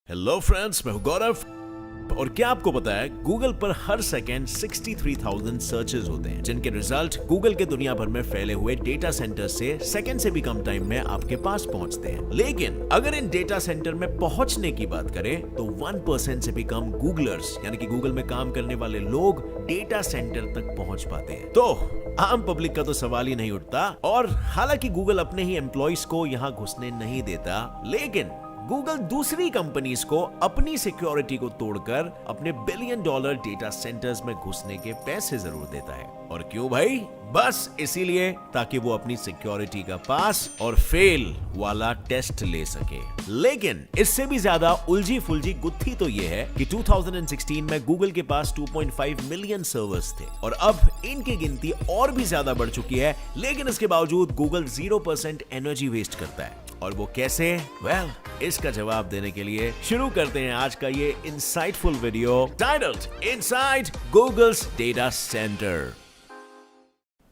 Hello friends, मैं हूं गौरव। और क्या आपको पता है गूगल पर हर सेकेंड 63,000 सर्चेस होते हैं, जिनके रिजल्ट गूगल के दुनिया भर में फैले हुए डेटा सेंटर से सेकेंड से भी कम टाइम में आपके पास पहुंचते हैं। लेकिन अगर इन डेटा सेंटर में पहुंचने की बात करें तो 1% से भी कम गूगलर्स यानी कि गूगल में काम करने वाले लोग डेटा सेंटर तक पहुंच पाते हैं। तो आम पब्लिक का तो सवाल ही नहीं उठता। और हालांकि गूगल अपने ही एम्प्लॉइज को यहां घुसने नहीं देता, लेकिन गूगल दूसरी कंपनीज को अपनी सिक्योरिटी को तोड़कर अपने $1 बिलियन डेटा सेंटर्स में घुसने के पैसे जरूर देता है। और क्यों भाई? बस इसीलिए ताकि वो अपनी सिक्योरिटी का पास और फेल वाला टेस्ट ले सके। लेकिन इससे भी ज्यादा उलझी फुलझी गुत्थी तो ये है कि 2016 में गूगल के पास 2.5 मिलियन सर्वर्स थे और अब इनकी गिनती और भी ज्यादा बढ़ चुकी है। लेकिन इसके बावजूद गूगल 0% एनर्जी वेस्ट करता है। और वो कैसे? इसका जवाब देने के लिए शुरू करते हैं आज का ये insightful video titled inside Google's data centre.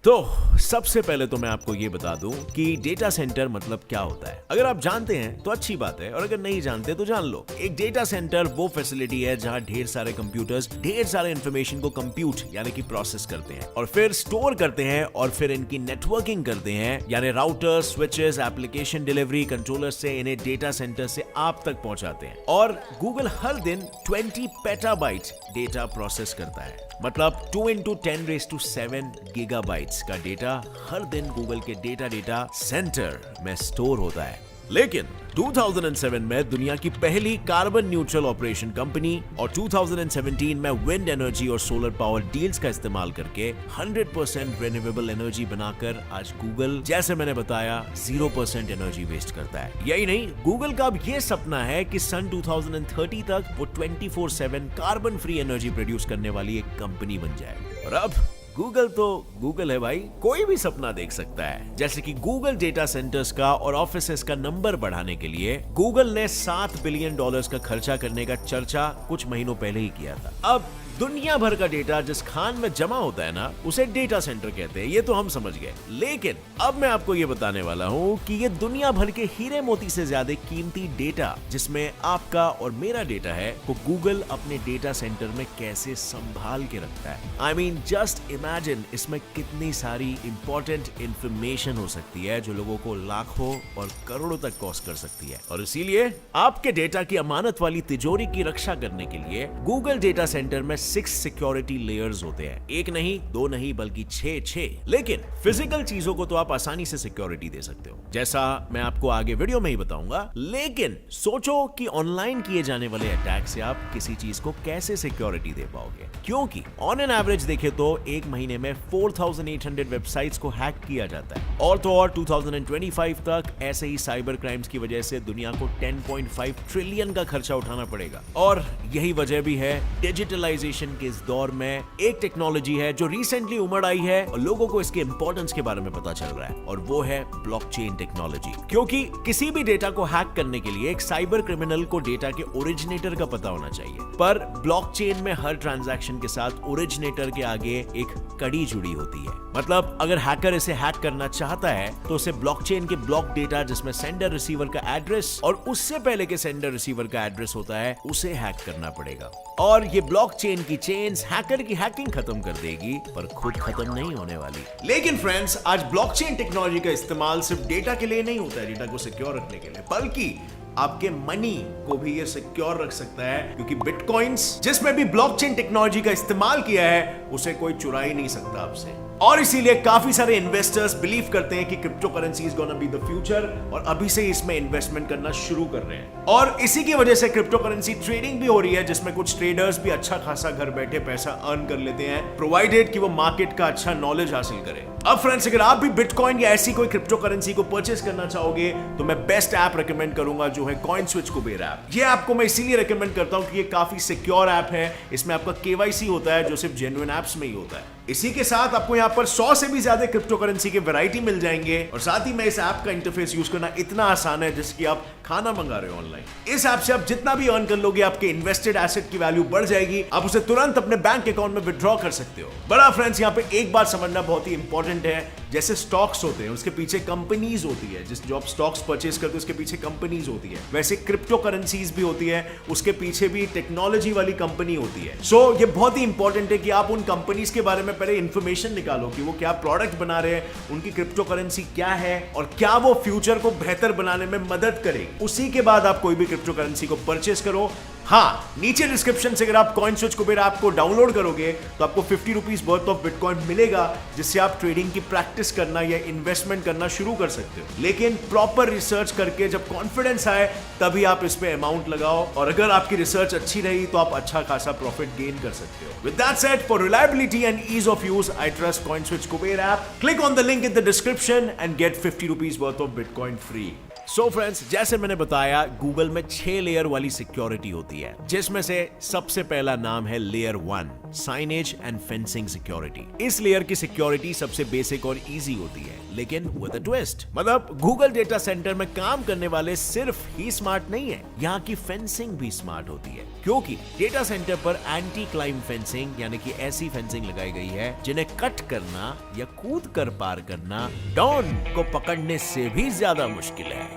तो सबसे पहले तो मैं आपको ये बता दूं कि डेटा सेंटर मतलब क्या होता है। अगर आप जानते हैं तो अच्छी बात है, और अगर नहीं जानते तो जान लो। एक डेटा सेंटर वो फैसिलिटी है जहां ढेर सारे कंप्यूटर्स ढेर सारे इंफॉर्मेशन को कंप्यूट यानी कि प्रोसेस करते हैं और फिर स्टोर करते हैं और फिर इनकी नेटवर्किंग करते हैं, यानी router, switches, application delivery controller से इन्हें डेटा सेंटर से आप तक पहुंचाते हैं। और गूगल हर दिन 20 पेटाबाइट डेटा प्रोसेस करता है, मतलब 2 × 10⁻⁷ गीगाबाइट्स का डेटा हर दिन गूगल के डेटा सेंटर में स्टोर होता है। लेकिन 2007 में दुनिया की पहली कार्बन न्यूट्रल ऑपरेशन कंपनी और 2017 में विंड एनर्जी और सोलर पावर डील्स का इस्तेमाल करके 100% रिन्यूएबल एनर्जी बनाकर आज गूगल, जैसे मैंने बताया, 0% एनर्जी वेस्ट करता है। यही नहीं, गूगल का अब ये सपना है कि सन 2030 तक वो 24/7 कार्बन फ्री एनर्जी प्रोड्यूस करने वाली एक कंपनी बन जाए। और अब गूगल तो गूगल है भाई, कोई भी सपना देख सकता है। जैसे कि गूगल डेटा सेंटर्स का और ऑफिसेस का नंबर बढ़ाने के लिए गूगल ने $7 बिलियन का खर्चा करने का चर्चा कुछ महीनों पहले ही किया था। अब दुनिया भर का डेटा जिस खान में जमा होता है ना, उसे डेटा सेंटर कहते हैं, ये तो हम समझ गए। लेकिन अब मैं आपको ये बताने वाला हूँ कि ये दुनिया भर के हीरे मोती से ज्यादा कीमती डेटा, जिसमें आपका और मेरा डेटा है, वो गूगल अपने डेटा सेंटर में कैसे संभाल के रखता है। I mean, just imagine इसमें कितनी सारी इंपॉर्टेंट इंफॉर्मेशन हो सकती है जो लोगों को लाखों और करोड़ों तक कॉस्ट कर सकती है। और इसीलिए आपके डेटा की अमानत वाली तिजोरी की रक्षा करने के लिए गूगल डेटा सेंटर में 6 सिक्योरिटी लेयर्स होते हैं। एक नहीं, 2 नहीं, बल्कि 6। लेकिन फिजिकल चीजों को तो आप आसानी से सिक्योरिटी दे सकते हो, जैसा मैं आपको आगे वीडियो में ही बताऊंगा। लेकिन सोचो कि ऑनलाइन किए जाने वाले अटैक से आप किसी चीज को कैसे सिक्योरिटी दे पाओगे, क्योंकि ऑन एन एवरेज देखे तो एक महीने में 4800 वेबसाइट्स को हैक किया जाता है। और तो और 2025 तक ऐसे ही साइबर क्राइम्स की वजह से दुनिया को 10.5 ट्रिलियन का खर्चा उठाना पड़ेगा। और यही वजह भी है डिजिटलाइजेशन के इस दौर में एक टेक्नोलॉजी है जो रिसेंटली उमड़ आई है और लोगों को इसके इंपॉर्टेंस के बारे में पता चल रहा है, और वो है ब्लॉकचेन टेक्नोलॉजी। क्योंकि किसी भी डेटा को हैक करने के लिए एक साइबर क्रिमिनल को डेटा के ओरिजिनेटर का पता होना चाहिए, पर ब्लॉकचेन में हर ट्रांजैक्शन के साथ ओरिजिनेटर के आगे एक कड़ी जुड़ी होती है। मतलब अगर हैकर इसे हैक करना चाहता है तो उसे ब्लॉकचेन के ब्लॉक डेटा, जिसमें सेंडर रिसीवर का एड्रेस और उससे पहले के सेंडर रिसीवर का एड्रेस होता है, उसे हैक करना पड़ेगा। और ये ब्लॉकचेन की चेन्स हैकर की हैकिंग खत्म कर देगी, पर खुद खत्म नहीं होने वाली। लेकिन फ्रेंड्स, आज ब्लॉकचेन टेक्नोलॉजी का इस्तेमाल सिर्फ डेटा के लिए नहीं होता है, डेटा को सिक्योर रखने के लिए, बल्कि आपके मनी को भी ये सिक्योर रख सकता है, क्योंकि बिटकॉइंस, जिसमें भी ब्लॉकचेन टेक्नोलॉजी का इस्तेमाल किया है, उसे कोई चुरा ही नहीं सकता आपसे। और इसीलिए काफी सारे इन्वेस्टर्स बिलीव करते हैं कि crypto currency is gonna be the future, और अभी से इसमें इन्वेस्टमेंट करना शुरू कर रहे हैं। और इसी की वजह से क्रिप्टो करेंसी ट्रेडिंग भी हो रही है, जिसमें कुछ ट्रेडर्स भी अच्छा खासा घर बैठे पैसा अर्न कर लेते हैं, प्रोवाइडेड कि वो मार्केट का अच्छा नॉलेज हासिल करें। अब फ्रेंड्स, अगर आप भी बिटकॉइन या ऐसी कोई क्रिप्टो करेंसी को परचेस करना चाहोगे तो मैं बेस्ट ऐप रेकमेंड करूंगा, जो है कॉइनस्विच कुबेर ऐप। ये ऐप को मैं इसीलिए रेकमेंड करता हूं कि ये काफी सिक्योर ऐप है। इसमें आपका केवाईसी होता है, जो सिर्फ जेन्युइन ऐप्स में ही होता है। इसी के साथ आपको यहाँ पर 100 से भी ज्यादा क्रिप्टो करेंसी के वैरायटी मिल जाएंगे, और साथ ही में इस ऐप का इंटरफेस यूज करना इतना आसान है जैसे कि आप खाना मंगा रहे हो ऑनलाइन। इस ऐप से आप जितना भी अर्न कर लोगे, आपके इन्वेस्टेड एसेट की वैल्यू बढ़ जाएगी, आप उसे तुरंत अपने बैंक अकाउंट में विड्रॉ कर सकते हो। बड़ा फ्रेंड्स, यहाँ पे एक बात समझना बहुत ही इंपॉर्टेंट है जैसे स्टॉक्स होते हैं उसके पीछे कंपनीज होती है, जिस जो आप स्टॉक्स परचेज करते हो उसके पीछे कंपनीज होती है, वैसे क्रिप्टो करेंसीज भी होती है, उसके पीछे भी टेक्नोलॉजी वाली कंपनी होती है। सो ये बहुत ही इंपॉर्टेंट है कि आप उन कंपनीज के बारे में पहले इंफॉर्मेशन निकालो कि वो क्या प्रोडक्ट बना रहे हैं, उनकी क्रिप्टो करेंसी क्या है और क्या वो फ्यूचर को बेहतर बनाने में मदद करेगी। उसी के बाद आप कोई भी क्रिप्टो करेंसी को परचेस करो। हाँ, नीचे डिस्क्रिप्शन से अगर आप CoinSwitch कुबेर ऐप को डाउनलोड करोगे तो आपको 50 रुपीज वर्थ ऑफ बिटकॉइन मिलेगा, जिससे आप ट्रेडिंग की प्रैक्टिस करना या इन्वेस्टमेंट करना शुरू कर सकते हो। लेकिन प्रॉपर रिसर्च करके जब कॉन्फिडेंस आए तभी आप इस पे अमाउंट लगाओ, और अगर आपकी रिसर्च अच्छी रही तो आप अच्छा खासा प्रॉफिट गेन कर सकते हो। With that said, for reliability and ease of use, I trust CoinSwitch Kuber app. Click on the link in the description and get 50 rupees worth of bitcoin free. So friends, जैसे मैंने बताया, Google में 6 layer वाली security होती है, जिसमें से सबसे पहला नाम है layer 1, signage and fencing security. इस लेयर की सिक्योरिटी सबसे बेसिक और इजी होती है, लेकिन विद अ ट्विस्ट। मतलब गूगल डेटा सेंटर में काम करने वाले सिर्फ ही स्मार्ट नहीं है, यहाँ की फेंसिंग भी स्मार्ट होती है, क्योंकि डेटा सेंटर पर एंटी क्लाइम फेंसिंग यानी कि ऐसी फेंसिंग लगाई गई है जिन्हें कट करना या कूद कर पार करना डॉन को पकड़ने से भी ज्यादा मुश्किल है।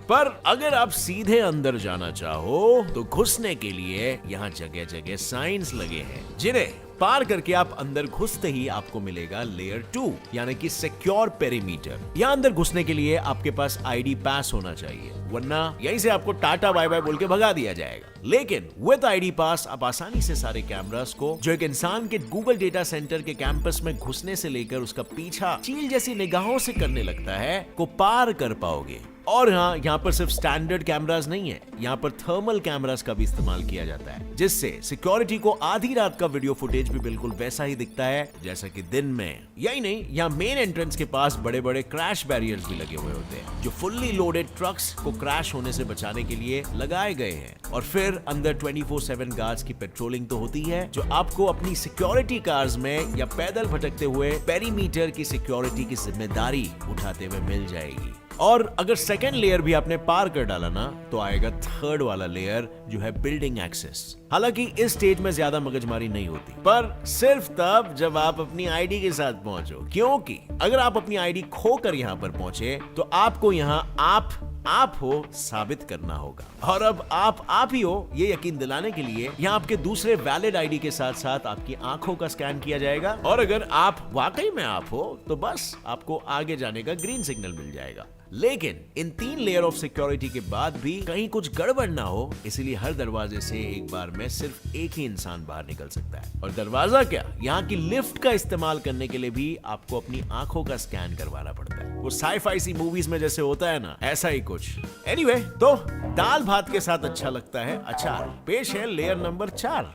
पर अगर आप सीधे अंदर जाना चाहो तो घुसने के लिए यहाँ जगह जगह साइंस लगे हैं, जिन्हें पार करके आप अंदर घुसते ही आपको मिलेगा लेयर 2 यानी कि सिक्योर पेरीमीटर। यहाँ अंदर घुसने के लिए आपके पास आईडी पास होना चाहिए, वरना यहीं से आपको टाटा बाय बाय बोल के भगा दिया जाएगा। लेकिन विद आईडी पास आप आसानी से सारे कैमरास को, जो एक इंसान के गूगल डेटा सेंटर के कैंपस में घुसने से लेकर उसका पीछा चील जैसी निगाहों से करने लगता है, को पार कर पाओगे। और हाँ, यहाँ पर सिर्फ स्टैंडर्ड कैमरास नहीं है, यहाँ पर थर्मल कैमरास का भी इस्तेमाल किया जाता है, जिससे सिक्योरिटी को आधी रात का वीडियो फुटेज भी बिल्कुल वैसा ही दिखता है जैसा कि दिन में। यही नहीं, यहाँ मेन एंट्रेंस के पास बड़े बड़े क्रैश बैरियर्स भी लगे हुए होते हैं, जो फुल्ली लोडेड ट्रक्स को क्रैश होने से बचाने के लिए लगाए गए हैं। और फिर अंदर 24/7 गार्ड्स की पेट्रोलिंग तो होती है, जो आपको अपनी सिक्योरिटी कार्स में या पैदल भटकते हुए पेरीमीटर की सिक्योरिटी की जिम्मेदारी उठाते हुए मिल जाएगी। और अगर सेकेंड लेयर भी आपने पार कर डाला ना, तो आएगा थर्ड वाला लेयर, जो है बिल्डिंग एक्सेस। हालांकि इस स्टेज में ज्यादा मगजमारी नहीं होती, पर सिर्फ तब जब आप अपनी आईडी के साथ पहुंचो, क्योंकि अगर आप अपनी आईडी खोकर यहाँ पर पहुंचे तो आपको यहाँ आप हो साबित करना होगा। और अब आप ही हो ये यकीन दिलाने के लिए यहाँ आपके दूसरे वैलिड आईडी के साथ साथ आपकी आंखों का स्कैन किया जाएगा, और अगर आप वाकई में आप हो तो बस आपको आगे जाने का ग्रीन सिग्नल मिल जाएगा। लेकिन इन 3 लेयर ऑफ सिक्योरिटी के बाद भी कहीं कुछ गड़बड़ ना हो, इसलिए हर दरवाजे से एक बार में सिर्फ एक ही इंसान बाहर निकल सकता है। और दरवाजा क्या, यहाँ की लिफ्ट का इस्तेमाल करने के लिए भी आपको अपनी आंखों का स्कैन करवाना पड़ता है। वो साई-फाई सी मूवीज में जैसे होता है ना, ऐसा ही कुछ। एनीवे, तो दाल भात के साथ अच्छा लगता है अचार। पेश है लेयर नंबर 4,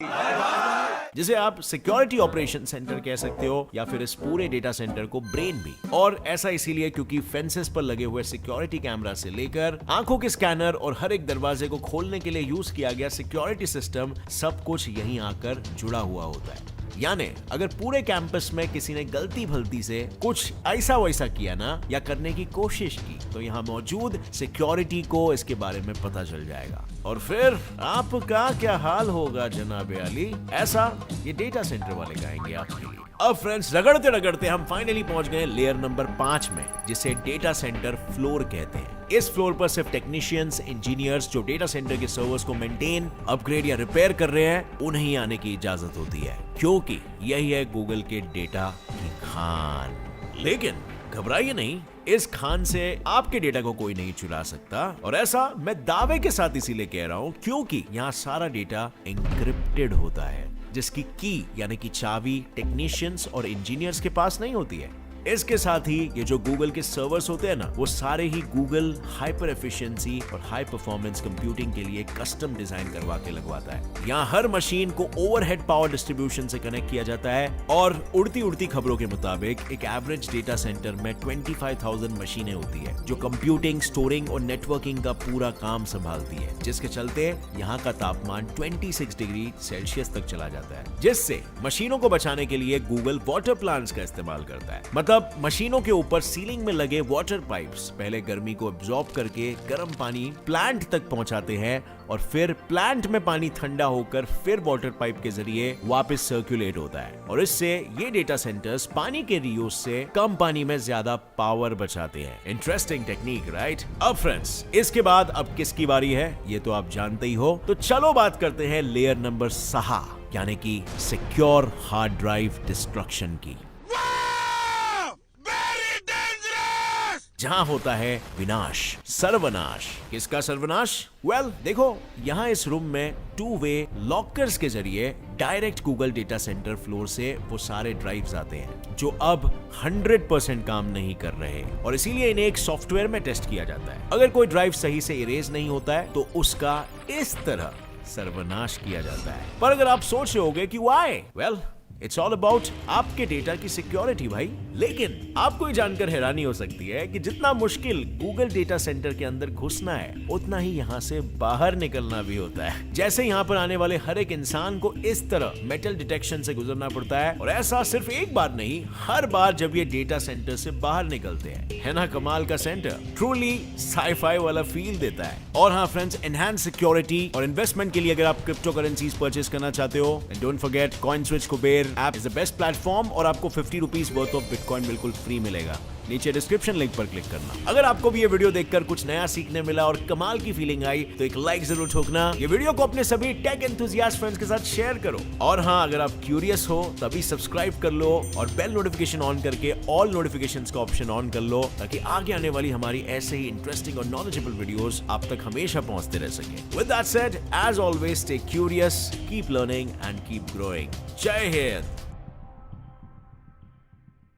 जिसे आप सिक्योरिटी ऑपरेशन सेंटर कह सकते हो, या फिर इस पूरे डेटा सेंटर को ब्रेन भी। और ऐसा इसीलिए क्योंकि फेंसेस पर लगे हुए सिक्योरिटी कैमरा से लेकर आंखों के स्कैनर और हर एक दरवाजे को खोलने के लिए यूज किया गया सिक्योरिटी सिस्टम, सब कुछ यहीं आकर जुड़ा हुआ होता है। यानी अगर पूरे कैंपस में किसी ने गलती भलती से कुछ ऐसा वैसा किया ना, या करने की कोशिश की, तो यहाँ मौजूद सिक्योरिटी को इसके बारे में पता चल जाएगा, और फिर आपका क्या हाल होगा जनाब अली, ऐसा ये डेटा सेंटर वाले कहेंगे आपके लिए। अब फ्रेंड्स, रगड़ते रगड़ते हम फाइनली पहुंच गए लेयर नंबर 5 में, जिसे डेटा सेंटर फ्लोर कहते हैं। इस फ्लोर पर सिर्फ टेक्नीशियंस, इंजीनियर्स जो डेटा सेंटर के सर्वर्स को मेंटेन, अपग्रेड या रिपेयर कर रहे हैं, उन्हें आने की इजाजत होती है, क्योंकि यही है गूगल के डेटा की खान। लेकिन घबराइए नहीं, इस खान से आपके डेटा को कोई नहीं चुरा सकता, और ऐसा मैं दावे के साथ इसीलिए कह रहा हूं क्योंकि यहाँ सारा डेटा एन्क्रिप्टेड होता है, जिसकी की यानी कि चाबी टेक्नीशियंस और इंजीनियर्स के पास नहीं होती है। इसके साथ ही ये जो गूगल के सर्वर्स होते हैं ना, वो सारे ही गूगल हाइपर एफिशिएंसी और हाई परफॉर्मेंस कंप्यूटिंग के लिए कस्टम डिजाइन करवा के लगवाता है। यहाँ हर मशीन को ओवरहेड पावर डिस्ट्रीब्यूशन से कनेक्ट किया जाता है, और उड़ती उड़ती खबरों के मुताबिक एक एवरेज डेटा सेंटर में 25,000 मशीनें होती है, जो कंप्यूटिंग, स्टोरिंग और नेटवर्किंग का पूरा काम संभालती है, जिसके चलते यहाँ का तापमान 26 डिग्री सेल्सियस तक चला जाता है, जिससे मशीनों को बचाने के लिए गूगल वाटर प्लांट्स का इस्तेमाल करता है। मतलब मतलब मशीनों के ऊपर सीलिंग में लगे वाटर पाइप्स पहले गर्मी को एब्जॉर्ब करके गर्म पानी प्लांट तक पहुंचाते हैं और फिर प्लांट में पानी ठंडा होकर फिर वाटर पाइप के जरिए वापस सर्कुलेट होता है और इससे ये डेटा सेंटर्स पानी के रीयूज से कम पानी में ज्यादा पावर बचाते हैं। Interesting technique, right? अब फ्रेंड्स, इसके बाद अब किसकी बारी है ये तो आप जानते ही हो, तो चलो बात करते हैं लेयर नंबर 6 यानी कि सिक्योर हार्ड ड्राइव डिस्ट्रक्शन की, जहां होता है विनाश, सर्वनाश। किसका सर्वनाश? वेल, देखो यहाँ इस रूम में 2-वे लॉकर्स के जरिए direct Google data centre floor से वो सारे ड्राइव्स आते हैं जो अब 100% काम नहीं कर रहे और इसीलिए इन्हें एक सॉफ्टवेयर में टेस्ट किया जाता है। अगर कोई ड्राइव सही से इरेज नहीं होता है तो उसका इस तरह सर्वनाश किया जाता है। पर अगर आप सोच रहे होगे कि why? Well, it's all about आपके डेटा की सिक्योरिटी भाई। लेकिन आपको ये जानकर हैरानी हो सकती है कि जितना मुश्किल गूगल डेटा सेंटर के अंदर घुसना है उतना ही यहाँ से बाहर निकलना भी होता है। जैसे यहाँ पर आने वाले हर एक इंसान को इस तरह मेटल डिटेक्शन से गुजरना पड़ता है और ऐसा सिर्फ एक बार नहीं, हर बार जब ये डेटा सेंटर से बाहर निकलते हैं। है ना कमाल का सेंटर? ट्रूली साई-फाई वाला फील देता है। और हाँ फ्रेंड्स, एनहांस सिक्योरिटी और इन्वेस्टमेंट के लिए अगर आप क्रिप्टो करेंसीज परचेस करना चाहते हो, don't forget CoinSwitch Kuber app is the best platform और आपको 50 रुपीज वर्थ ऑफ बिटकॉइन बिल्कुल फ्री मिलेगा। नीचे डिस्क्रिप्शन लिंक पर क्लिक करना। अगर आपको भी ये वीडियो देखकर कुछ नया सीखने मिला और कमाल की फीलिंग आई तो एक लाइक जरूर ठोकना। ये वीडियो को अपने सभी टेक एंथुसियास्ट फ्रेंड्स के साथ शेयर करो। और हाँ, अगर आप क्यूरियस हो तभी सब्सक्राइब कर लो और बेल नोटिफिकेशन ऑन करके ऑल नोटिफिकेशंस का ऑप्शन ऑन कर लो ताकि आगे आने वाली हमारी ऐसे ही इंटरेस्टिंग और नॉलेजेबल वीडियोस आप तक हमेशा पहुंचते रह सके। With that said, as always stay curious, keep learning and keep growing. जय हिंद।